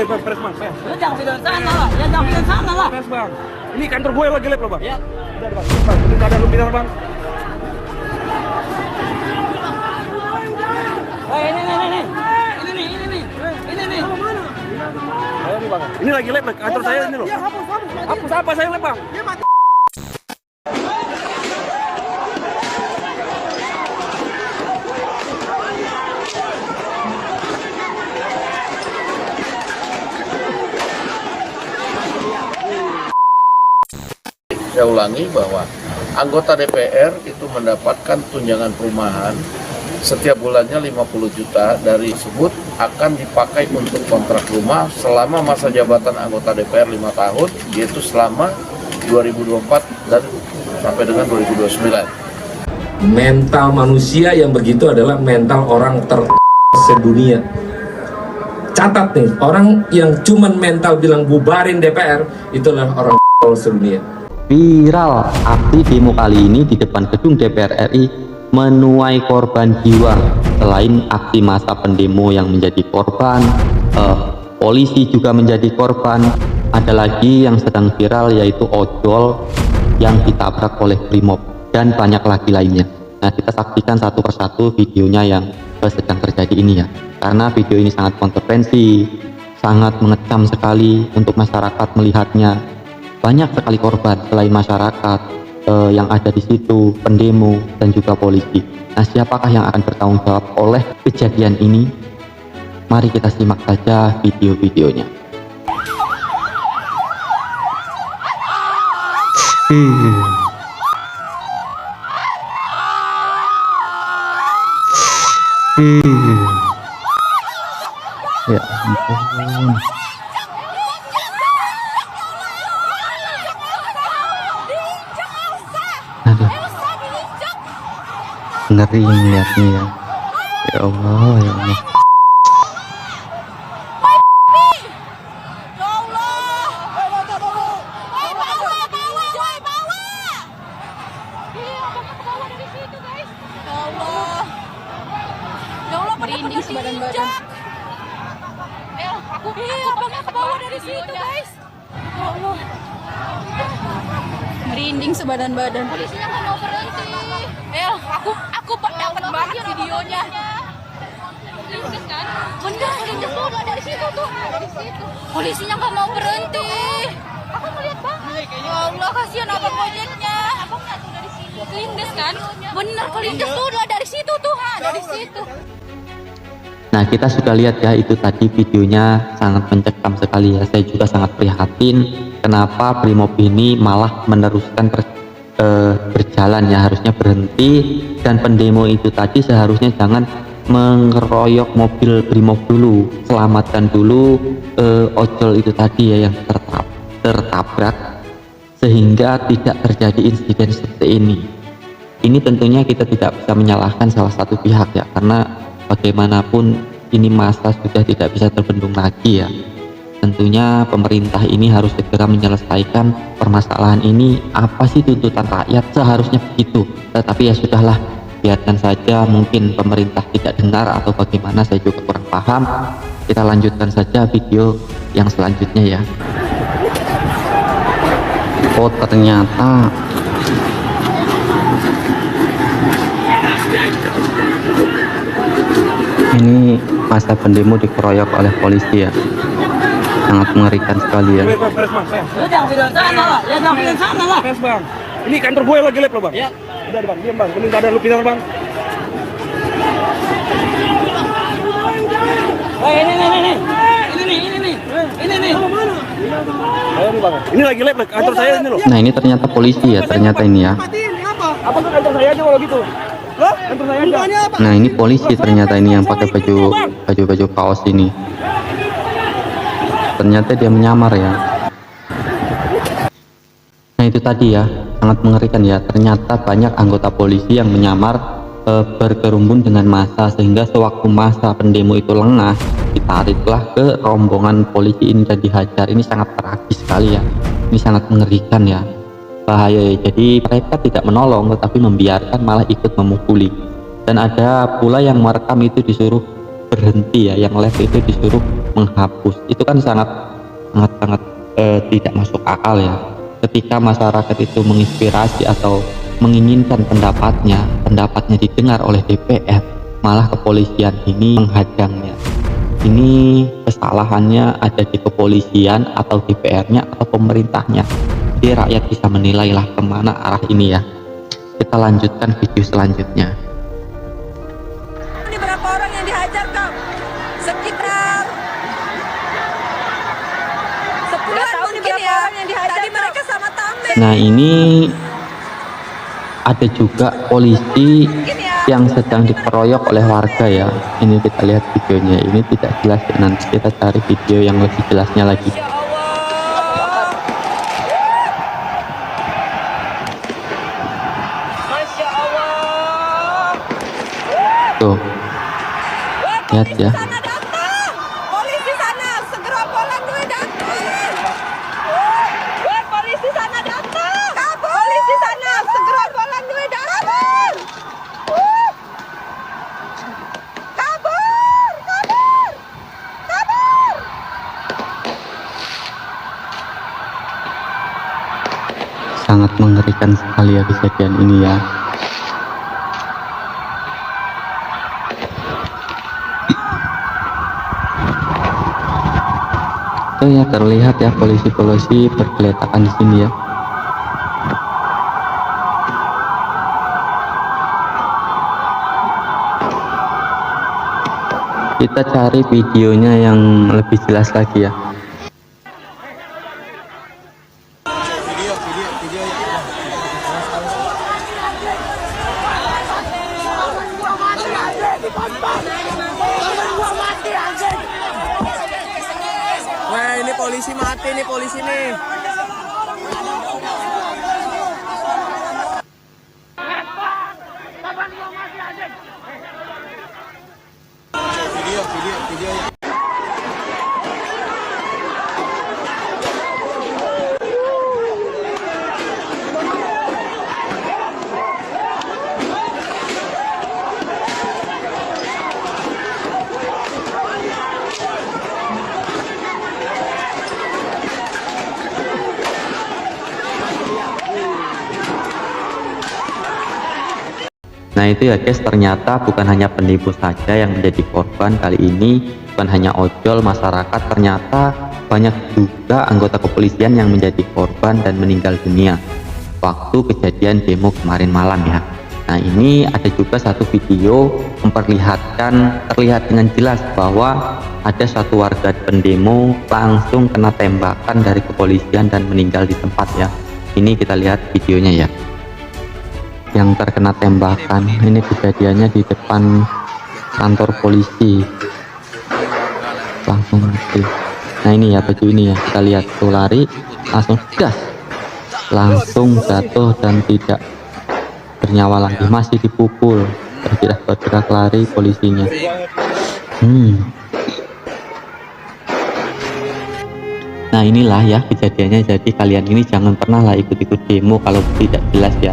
bang, pres bang, pres. Lu jangan bilang sana lah, ya jangan bilang sana lah. Pres bang. Ini kantor gue lagi lab loh bang. Ya. Udah bang, bang. Ini ada lu bilang bang. Ini nih. Ini nih. Ayo nih bang. Ini lagi lab kantor saya ini loh. Ya hapus. Hapus apa saya lab bang? Saya ulangi bahwa anggota DPR itu mendapatkan tunjangan perumahan setiap bulannya 50 juta, dari tersebut akan dipakai untuk kontrak rumah selama masa jabatan anggota DPR 5 tahun, yaitu selama 2024 dan sampai dengan 2029. Mental manusia yang begitu adalah mental orang sedunia. Catat nih, orang yang cuman mental bilang bubarin DPR itulah orang sedunia. Viral aksi demo kali ini di depan gedung DPR RI menuai korban jiwa. Selain aksi massa pendemo yang menjadi korban, polisi juga menjadi korban. Ada lagi yang sedang viral, yaitu ojol yang ditabrak oleh Brimob dan banyak lagi lainnya. Nah, kita saksikan satu persatu videonya yang sedang terjadi ini ya, karena video ini sangat kontroversi, sangat mengecam sekali untuk masyarakat melihatnya. Banyak sekali korban selain masyarakat yang ada di situ, pendemo dan juga polisi. Nah, siapakah yang akan bertanggung jawab oleh kejadian ini? Mari kita simak saja video-videonya. Ya ampun. Aduh, ngeri ngeliatnya ya. Ya Allah, ya Allah. Merinding sebadan-badan. Abangnya ke bawah dari situ, guys. Ya Allah. Merinding sebadan-badan. Polisinya nggak mau berhenti. Aku dapat banget videonya. Lindes kan? Bener, lindes tuh dari situ tuh. Dari situ. Polisinya nggak mau berhenti. Aku ngeliat banget. Ya Allah, kasihan abang ojeknya. Abangnya tuh dari situ. Lindes kan? Bener, kelindes tuh dari situ tuh, dari situ. Nah, kita sudah lihat ya, itu tadi videonya sangat mencekam sekali ya. Saya juga sangat prihatin kenapa Brimob ini malah meneruskan berjalan ya, harusnya berhenti, dan pendemo itu tadi seharusnya jangan mengeroyok mobil Brimob dulu, selamatkan dulu ojol itu tadi ya yang tertabrak sehingga tidak terjadi insiden seperti ini. Ini tentunya kita tidak bisa menyalahkan salah satu pihak ya, karena bagaimanapun ini masa sudah tidak bisa terbendung lagi ya. Tentunya pemerintah ini harus segera menyelesaikan permasalahan ini. Apa sih tuntutan rakyat? Seharusnya begitu. Tetapi ya sudahlah, biarkan saja, mungkin pemerintah tidak dengar atau bagaimana, saya juga kurang paham. Kita lanjutkan saja video yang selanjutnya ya. Oh, ternyata ini masa pendemo dikeroyok oleh polisi ya. Sangat mengerikan sekali ya. Pres bang, pres. Lu jangan bilang sana lah, ya jangan bilang sana lah. Pres bang. Ini kantor gue lagi lab loh bang. Ya. Udah bang, diam bang. Ini ada lu bilang bang. Ini nih. Ayo nih bang. Ini lagi lab kantor saya ini loh. Nah, ini ternyata polisi ya, ternyata ini ya. Apa tuh kantor saya aja kalau gitu? Hah? Kantor saya aja. Nah, ini polisi ternyata ini yang pakai baju kaos ini. Ternyata dia menyamar ya. Nah, itu tadi ya, sangat mengerikan ya. Ternyata banyak anggota polisi yang menyamar berkerumun dengan massa, sehingga sewaktu massa pendemo itu lengah, ditariklah ke rombongan polisi ini dan dihajar. Ini sangat tragis sekali ya. Ini sangat mengerikan ya. Bahaya ya. Jadi mereka tidak menolong tetapi membiarkan, malah ikut memukuli. Dan ada pula yang merekam itu disuruh berhenti ya, yang live itu disuruh menghapus. Itu kan sangat tidak masuk akal ya. Ketika masyarakat itu menginspirasi atau menginginkan pendapatnya didengar oleh DPR, malah kepolisian ini menghadangnya. Ini kesalahannya ada di kepolisian atau DPR-nya atau pemerintahnya. Jadi rakyat bisa menilailah kemana arah ini ya. Kita lanjutkan video selanjutnya. Ini berapa orang yang dihajar, Kak? Sekitar 10 tahun berapa ya? Orang yang dihajar. Tadi mereka sama Tambe. Nah, ini ada juga polisi yang sedang dikeroyok oleh warga ya. Ini kita lihat videonya. Ini tidak jelas ya. Nanti kita cari video yang lebih jelasnya lagi. Tuh, lihat ya. Polisi sana, segera pulang duit datang. Polisi sana datang. Kabur. Polisi sana, segera pulang duit datang. Kabur, kabur, kabur. Sangat mengerikan sekali ya kejadian ini ya. Itu ya terlihat ya polisi-polisi bergeletakan di sini ya. Kita cari videonya yang lebih jelas lagi ya. Wah, ini polisi mati nih, polisi nih. Nah itu ya guys, ternyata bukan hanya penipu saja yang menjadi korban kali ini, bukan hanya ojol, masyarakat, ternyata banyak juga anggota kepolisian yang menjadi korban dan meninggal dunia waktu kejadian demo kemarin malam ya. Nah ini ada juga satu video terlihat dengan jelas bahwa ada satu warga pendemo langsung kena tembakan dari kepolisian dan meninggal di tempat ya. Ini kita lihat videonya ya. Yang terkena tembakan ini kejadiannya di depan kantor polisi, langsung mati. Nah ini ya baju ini ya, kita lihat tuh lari langsung gas, langsung jatuh dan tidak bernyawa lagi, masih dipukul, tidak bergerak lari polisinya. Nah inilah ya kejadiannya. Jadi kalian ini jangan pernah lah ikut-ikut demo kalau tidak jelas ya.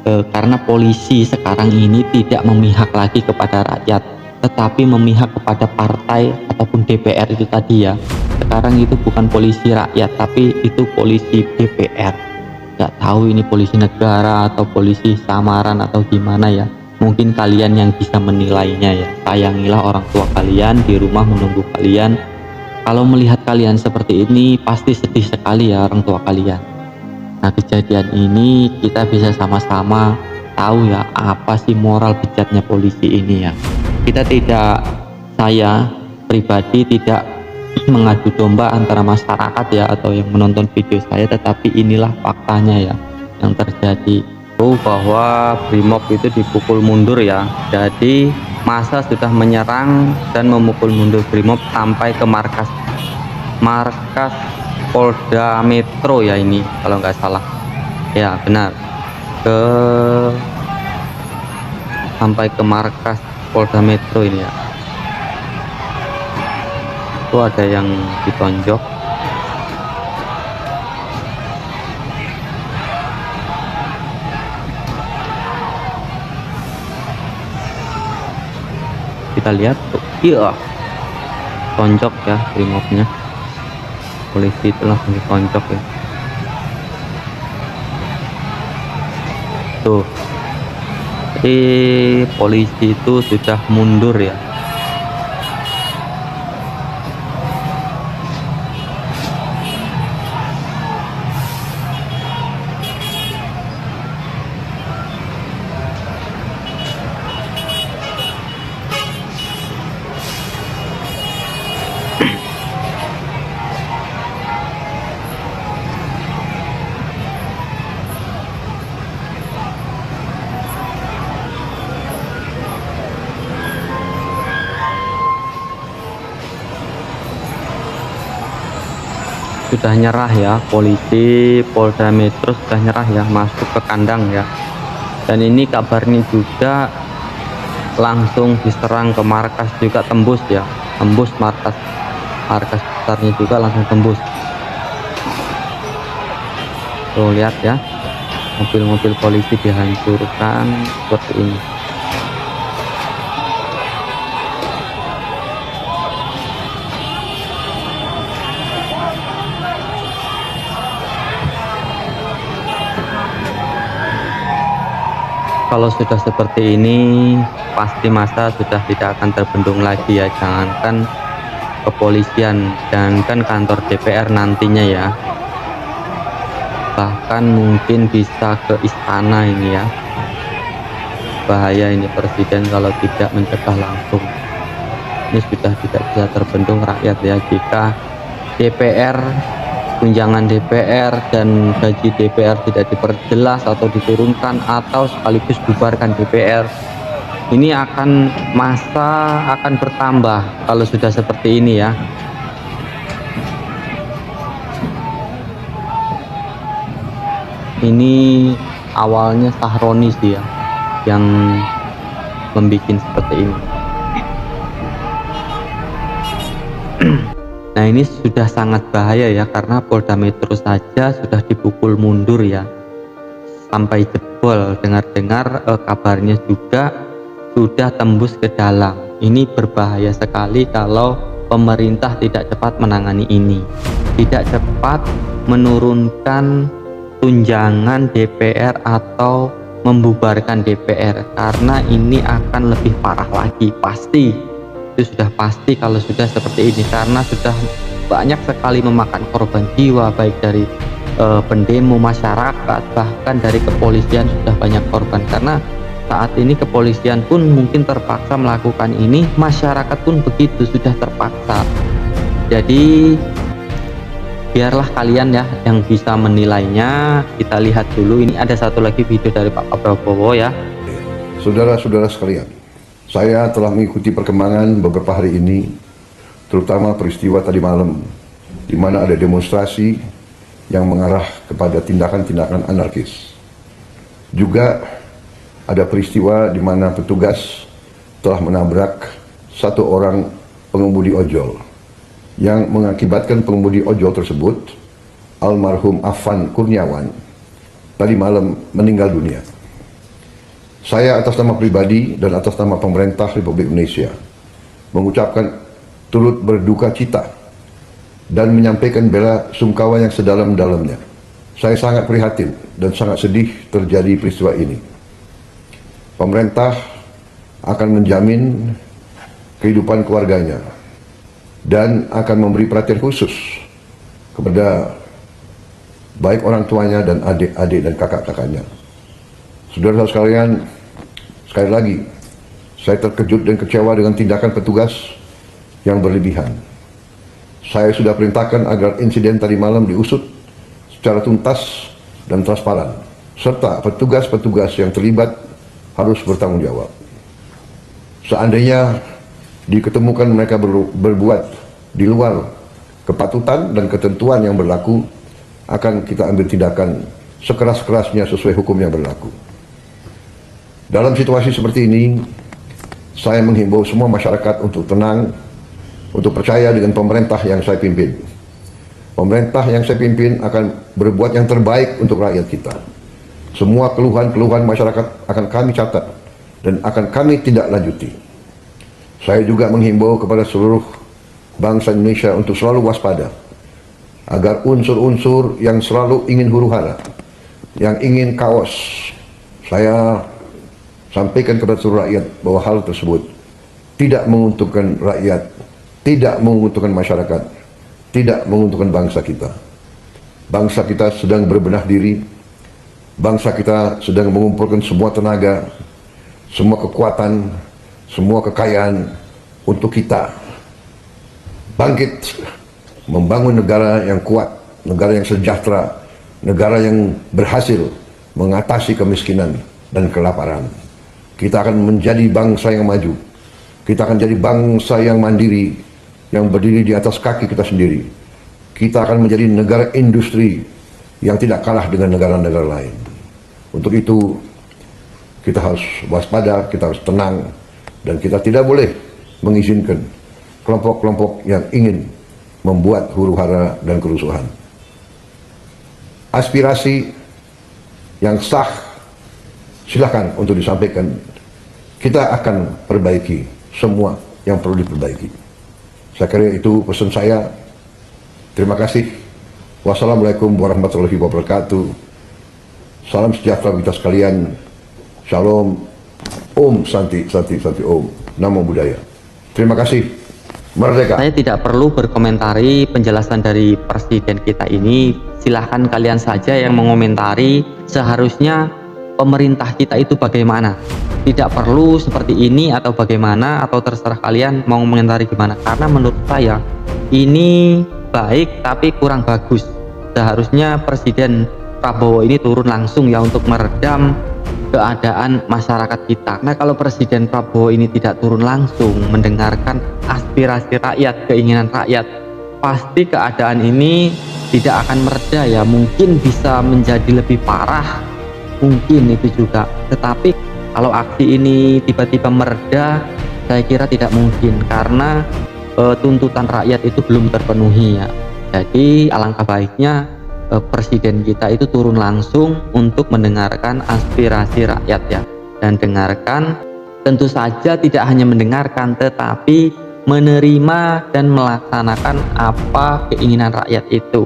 Karena polisi sekarang ini tidak memihak lagi kepada rakyat, tetapi memihak kepada partai ataupun DPR itu tadi ya. Sekarang itu bukan polisi rakyat, tapi itu polisi DPR. Nggak tahu ini polisi negara atau polisi samaran atau gimana ya. Mungkin kalian yang bisa menilainya ya. Sayangilah orang tua kalian di rumah menunggu kalian. Kalau melihat kalian seperti ini pasti sedih sekali ya orang tua kalian. Nah kejadian ini kita bisa sama-sama tahu ya apa sih moral bejatnya polisi ini ya. Saya pribadi tidak mengadu domba antara masyarakat ya atau yang menonton video saya, tetapi inilah faktanya ya yang terjadi. Bahwa Brimob itu dipukul mundur ya. Jadi massa sudah menyerang dan memukul mundur Brimob sampai ke markas Polda Metro ya, ini kalau nggak salah ya, benar, sampai ke markas Polda Metro ini ya. Itu ada yang ditonjok. Kita lihat tuh, iya ditonjok ya brimobnya, polisi itu langsung ditonjok ya. Tuh, jadi polisi itu sudah mundur ya. Sudah nyerah ya, polisi Polda Metro sudah nyerah ya, masuk ke kandang ya. Dan ini kabarnya juga langsung diserang ke markas juga, tembus ya, tembus markas besarnya juga langsung tembus. Tuh lihat ya, mobil-mobil polisi dihancurkan seperti ini. Kalau sudah seperti ini pasti massa sudah tidak akan terbendung lagi ya, jangankan kepolisian, jangankan kantor DPR nantinya ya, bahkan mungkin bisa ke istana ini ya. Bahaya ini presiden kalau tidak mencegah langsung. Ini sudah tidak bisa terbendung rakyat ya, jika DPR, tunjangan DPR dan gaji DPR tidak diperjelas atau diturunkan atau sekaligus bubarkan DPR, ini akan massa akan bertambah kalau sudah seperti ini ya. Ini awalnya Sahroni sih ya yang membuat seperti ini. Nah ini sudah sangat bahaya ya, karena Polda Metro saja sudah dipukul mundur ya, sampai jebol. Dengar-dengar kabarnya juga sudah tembus ke dalam. Ini berbahaya sekali kalau pemerintah tidak cepat menangani ini, tidak cepat menurunkan tunjangan DPR atau membubarkan DPR, karena ini akan lebih parah lagi pasti. Itu sudah pasti kalau sudah seperti ini, karena sudah banyak sekali memakan korban jiwa, baik dari pendemo, masyarakat, bahkan dari kepolisian sudah banyak korban. Karena saat ini kepolisian pun mungkin terpaksa melakukan ini, masyarakat pun begitu, sudah terpaksa. Jadi biarlah kalian ya yang bisa menilainya. Kita lihat dulu, ini ada satu lagi video dari Pak Prabowo ya. Saudara-saudara sekalian, saya telah mengikuti perkembangan beberapa hari ini, terutama peristiwa tadi malam, di mana ada demonstrasi yang mengarah kepada tindakan-tindakan anarkis. Juga ada peristiwa di mana petugas telah menabrak satu orang pengemudi ojol, yang mengakibatkan pengemudi ojol tersebut, almarhum Afan Kurniawan, tadi malam meninggal dunia. Saya atas nama pribadi dan atas nama pemerintah Republik Indonesia mengucapkan turut berduka cita dan menyampaikan bela sungkawa yang sedalam-dalamnya. Saya sangat prihatin dan sangat sedih terjadi peristiwa ini. Pemerintah akan menjamin kehidupan keluarganya dan akan memberi perhatian khusus kepada baik orang tuanya dan adik-adik dan kakak-kakaknya. Saudara-saudara sekalian, sekali lagi saya terkejut dan kecewa dengan tindakan petugas yang berlebihan. Saya sudah perintahkan agar insiden tadi malam diusut secara tuntas dan transparan, serta petugas-petugas yang terlibat harus bertanggung jawab. Seandainya diketemukan mereka berbuat di luar kepatutan dan ketentuan yang berlaku, akan kita ambil tindakan sekeras-kerasnya sesuai hukum yang berlaku. Dalam situasi seperti ini, saya menghimbau semua masyarakat untuk tenang, untuk percaya dengan pemerintah yang saya pimpin. Pemerintah yang saya pimpin akan berbuat yang terbaik untuk rakyat kita. Semua keluhan-keluhan masyarakat akan kami catat dan akan kami tindak lanjuti. Saya juga menghimbau kepada seluruh bangsa Indonesia untuk selalu waspada agar unsur-unsur yang selalu ingin huru-hara, yang ingin kaos, saya sampaikan kepada seluruh rakyat bahwa hal tersebut tidak menguntungkan rakyat, tidak menguntungkan masyarakat, tidak menguntungkan bangsa kita. Bangsa kita sedang berbenah diri, bangsa kita sedang mengumpulkan semua tenaga, semua kekuatan, semua kekayaan untuk kita bangkit membangun negara yang kuat, negara yang sejahtera, negara yang berhasil mengatasi kemiskinan dan kelaparan. Kita akan menjadi bangsa yang maju, kita akan jadi bangsa yang mandiri, yang berdiri di atas kaki kita sendiri. Kita akan menjadi negara industri yang tidak kalah dengan negara-negara lain. Untuk itu kita harus waspada, kita harus tenang, dan kita tidak boleh mengizinkan kelompok-kelompok yang ingin membuat huru-hara dan kerusuhan. Aspirasi yang sah silakan untuk disampaikan. Kita akan perbaiki semua yang perlu diperbaiki. Saya kira itu pesan saya. Terima kasih. Wassalamualaikum warahmatullahi wabarakatuh. Salam sejahtera kita sekalian. Shalom. Om Santi, Santi, Santi Om. Namo Buddhaya. Terima kasih. Merdeka. Saya tidak perlu berkomentari penjelasan dari presiden kita ini. Silahkan kalian saja yang mengomentari. Seharusnya pemerintah kita itu bagaimana. Tidak perlu seperti ini atau bagaimana, atau terserah kalian mau mengomentari gimana. Karena menurut saya ini baik tapi kurang bagus. Seharusnya Presiden Prabowo ini turun langsung ya untuk meredam keadaan masyarakat kita. Nah, kalau Presiden Prabowo ini tidak turun langsung mendengarkan aspirasi rakyat, keinginan rakyat, pasti keadaan ini tidak akan mereda ya. Mungkin bisa menjadi lebih parah, mungkin itu juga. Tetapi kalau aksi ini tiba-tiba mereda, saya kira tidak mungkin, karena tuntutan rakyat itu belum terpenuhi ya. Jadi alangkah baiknya presiden kita itu turun langsung untuk mendengarkan aspirasi rakyat ya. Dan dengarkan, tentu saja tidak hanya mendengarkan, tetapi menerima dan melaksanakan apa keinginan rakyat itu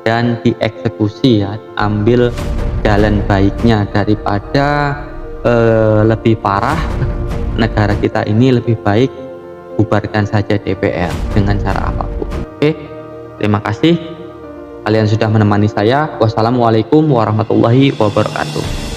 dan dieksekusi ya, ambil jalan baiknya daripada lebih parah negara kita ini. Lebih baik bubarkan saja DPR dengan cara apapun. Oke, terima kasih kalian sudah menemani saya. Wassalamualaikum warahmatullahi wabarakatuh.